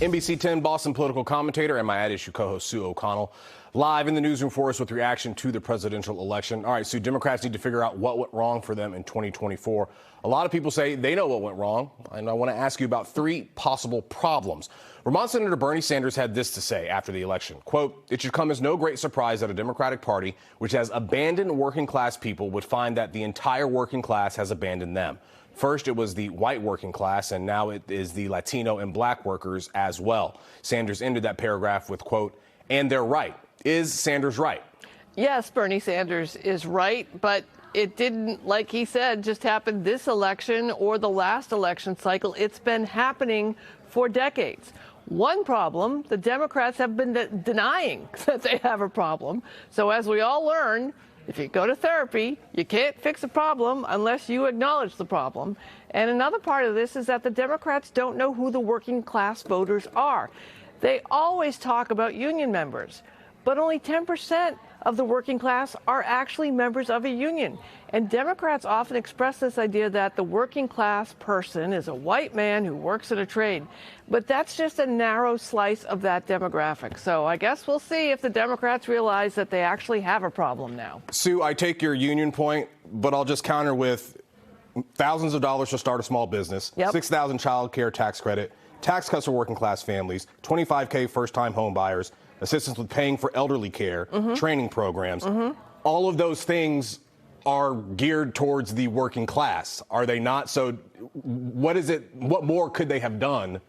NBC10 Boston political commentator and my at-issue co-host Sue O'Connell live in the newsroom for us with reaction to the presidential election. All right, Sue, Democrats need to figure out what went wrong for them in 2024. A lot of people say they know what went wrong, and I want to ask you about three possible problems. Vermont Senator Bernie Sanders had this to say after the election, quote, "It should come as no great surprise that a Democratic Party which has abandoned working class people would find that the entire working class has abandoned them. First, it was the white working class, and now it is the Latino and black workers as well." Sanders ended that paragraph with, quote, "And they're right." Is Sanders right? Yes, Bernie Sanders is right, but it didn't, like he said, just happen this election or the last election cycle. It's been happening for decades. One problem, the Democrats have been denying that they have a problem. So as we all learn, if you go to therapy, you can't fix a problem unless you acknowledge the problem. And another part of this is that the Democrats don't know who the working class voters are. They always talk about union members, but only 10% of the working class are actually members of a union. And Democrats often express this idea that the working class person is a white man who works at a trade. But that's just a narrow slice of that demographic. So I guess we'll see if the Democrats realize that they actually have a problem now. Sue, I take your union point, but I'll just counter with thousands of dollars to start a small business, $6,000 child care tax credit, tax cuts for working class families, $25K first-time home buyers, assistance with paying for elderly care, training programs. All of those things are geared towards the working class, are they not? So what more could they have done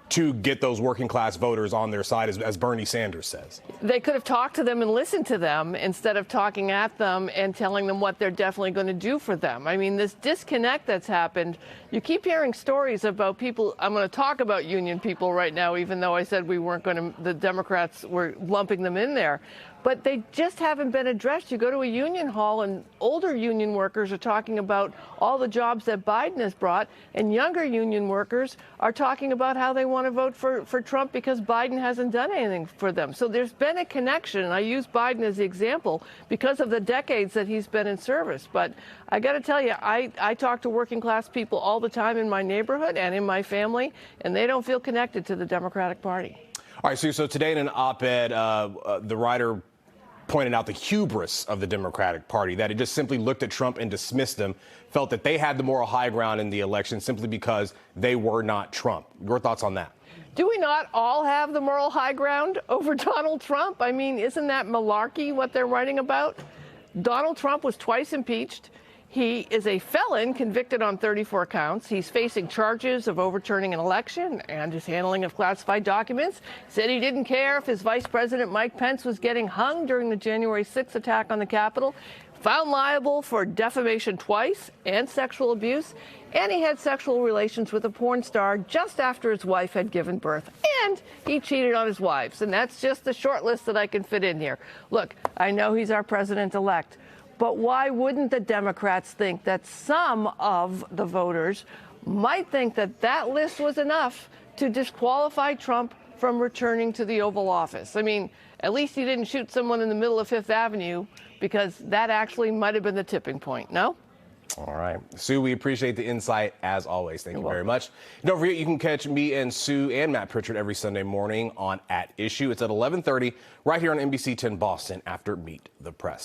to get those working class voters on their side, as Bernie Sanders says? They could have talked to them and listened to them instead of talking at them and telling them what they're definitely going to do for them. I mean, this disconnect that's happened, you keep hearing stories about people. I'm going to talk about union people right now, even though I said we weren't going to, the Democrats were lumping them in there. But they just haven't been addressed. You go to a union hall and older union workers are talking about all the jobs that Biden has brought, and younger union workers are talking about how they want to vote for Trump because Biden hasn't done anything for them. So there's been a connection, and I use Biden as the example because of the decades that he's been in service. But I got to tell you, I talk to working class people all the time in my neighborhood and in my family, and they don't feel connected to the Democratic Party. All right, Sue, so today in an op-ed, the writer pointed out the hubris of the Democratic Party, that it just simply looked at Trump and dismissed them, felt that they had the moral high ground in the election simply because they were not Trump. Your thoughts on that? Do we not all have the moral high ground over Donald Trump? I mean, isn't that malarkey what they're writing about? Donald Trump was twice impeached. He is a felon convicted on 34 counts. He's facing charges of overturning an election and his handling of classified documents. Said he didn't care if his Vice President Mike Pence was getting hung during the January 6th attack on the Capitol. Found liable for defamation twice and sexual abuse. And he had sexual relations with a porn star just after his wife had given birth. And he cheated on his wives. And that's just the short list that I can fit in here. Look, I know he's our president-elect. But why wouldn't the Democrats think that some of the voters might think that that list was enough to disqualify Trump from returning to the Oval Office? I mean, at least he didn't shoot someone in the middle of Fifth Avenue, because that actually might have been the tipping point, no? All right. Sue, we appreciate the insight as always. Thank you very much. Don't forget, you can catch me and Sue and Matt Pritchard every Sunday morning on At Issue. It's at 11:30 right here on NBC10 Boston after Meet the Press.